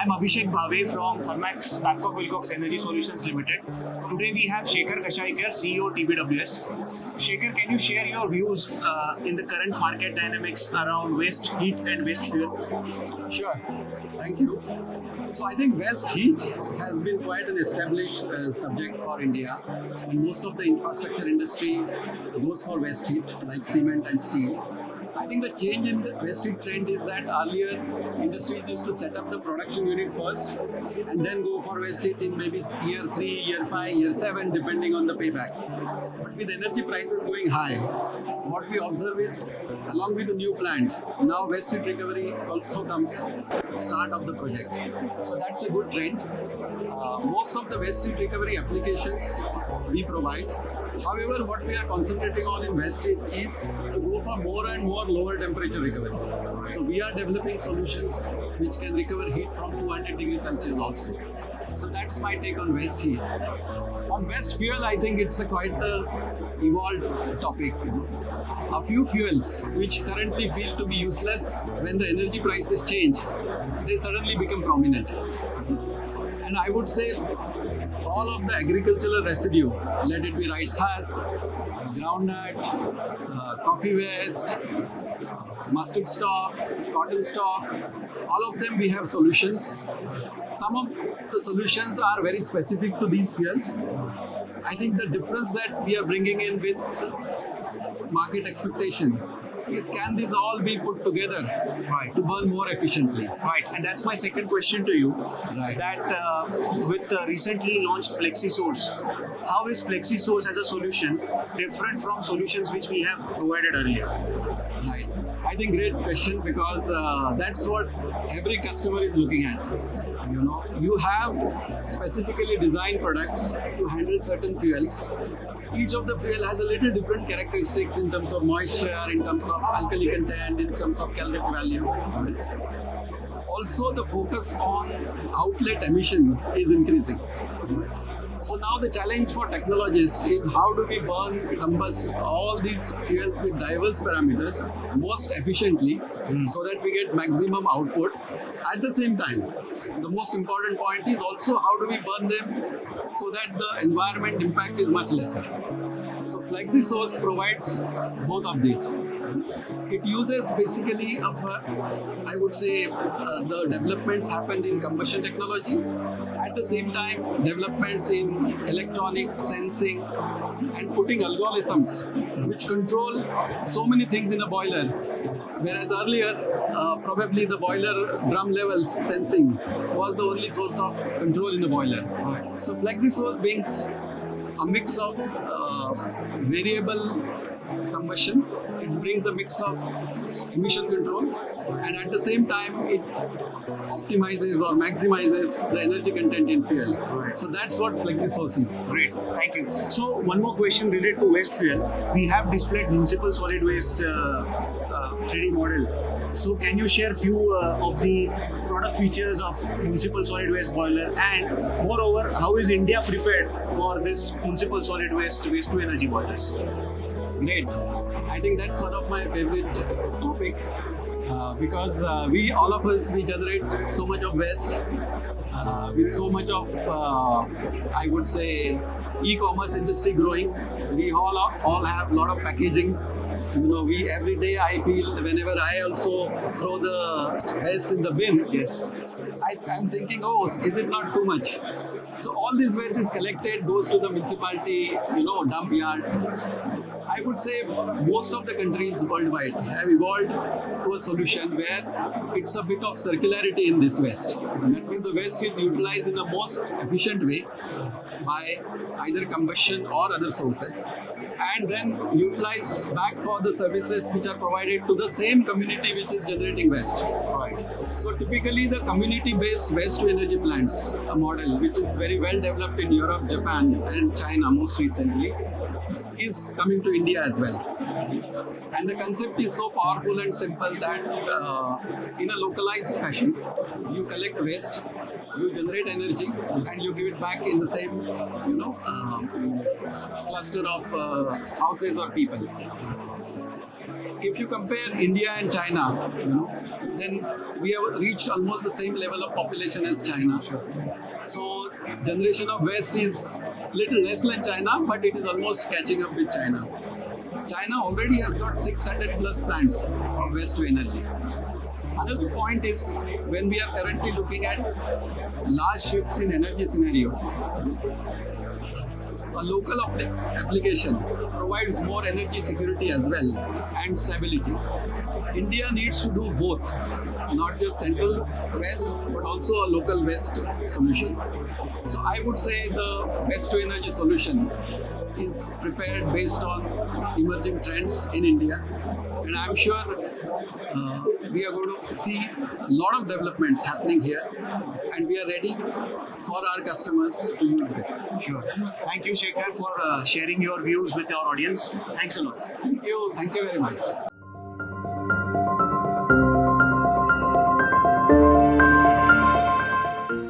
I'm Abhishek Bhave from Thermax Babcock Wilcox Energy Solutions Limited. Today we have Shekhar Kashalikar, CEO TBWES. Shekhar, can you share your views in the current market dynamics around waste heat and waste fuel? Sure. Thank you. So I think waste heat has been quite an established subject for India. And most of the infrastructure industry goes for waste heat, like cement and steel. I think the change in the waste heat trend is that earlier industries used to set up the production unit first and then go for waste heat in maybe year 3, year 5, year 7, depending on the payback. But with energy prices going high, what we observe is, along with the new plant, now waste heat recovery also comes start of the project. So that's a good trend. Most of the waste heat recovery applications we provide. However, what we are concentrating on in waste heat is to go for more and more lower temperature recovery. So we are developing solutions which can recover heat from 200 degrees Celsius also. So that's my take on waste heat. On waste fuel, I think it's a quite evolved topic. A few fuels which currently feel to be useless, when the energy prices change, they suddenly become prominent. And I would say all of the agricultural residue, let it be rice husk, groundnut, coffee waste, mustard stock, cotton stock, all of them we have solutions. Some of the solutions are very specific to these fuels. I think the difference that we are bringing in with market expectation is, can these all be put together to burn more efficiently? Right, and that's my second question to you. Right. That with recently launched Flexisource, how is Flexisource as a solution different from solutions which we have provided earlier? Right. I think great question, because that's what every customer is looking at. You have specifically designed products to handle certain fuels. Each of the fuel has a little different characteristics in terms of moisture, in terms of alkali content, in terms of caloric value. Also, the focus on outlet emission is increasing. So now the challenge for technologists is, how do we combust all these fuels with diverse parameters most efficiently so that we get maximum output. At the same time, the most important point is also, how do we burn them so that the environment impact is much lesser. So Flexisource provides both of these. It uses basically I would say the developments happened in combustion technology. At the same time, developments in electronic sensing and putting algorithms which control so many things in a boiler. Whereas earlier, probably the boiler drum levels sensing was the only source of control in the boiler. So Flexisource brings a mix of variable combustion. It brings a mix of emission control, and at the same time it optimizes or maximizes the energy content in fuel. So that's what Flexisource is. Great, thank you. So one more question related to waste fuel. We have displayed Municipal solid waste 3D model. So can you share few of the product features of Municipal solid waste boiler, and moreover, how is India prepared for this Municipal solid waste to energy boilers? Great. I think that's one of my favorite topic, because all of us generate so much of waste with so much of I would say e-commerce industry growing. We all have a lot of packaging. We every day, I feel, whenever I also throw the waste in the bin, Yes. I'm thinking, oh, is it not too much? So all this waste is collected, goes to the municipality, dump yard. I would say most of the countries worldwide have evolved to a solution where it's a bit of circularity in this waste. That means the waste is utilized in the most efficient way by either combustion or other sources, and then utilized back for the services which are provided to the same community which is generating waste. Right. So typically the community-based waste-to-energy plants, a model which is very well developed in Europe, Japan and China most recently, is coming to India as well. And the concept is so powerful and simple that in a localized fashion, you collect waste, You generate energy and you give it back in the same, cluster of houses or people. If you compare India and China, then we have reached almost the same level of population as China. So generation of waste is little less than China, but it is almost catching up with China. China already has got 600 plus plants for waste to energy. Another point is when we are currently looking at large shifts in energy scenario, a local application provides more energy security as well and stability. India needs to do both, not just central waste but also a local waste solutions. So I would say the waste to energy solution is prepared based on emerging trends in India, and I'm sure we are going to see a lot of developments happening here, and we are ready for our customers to use this. Sure. Thank you, Shekhar, for sharing your views with our audience. Thanks a lot. Thank you very much.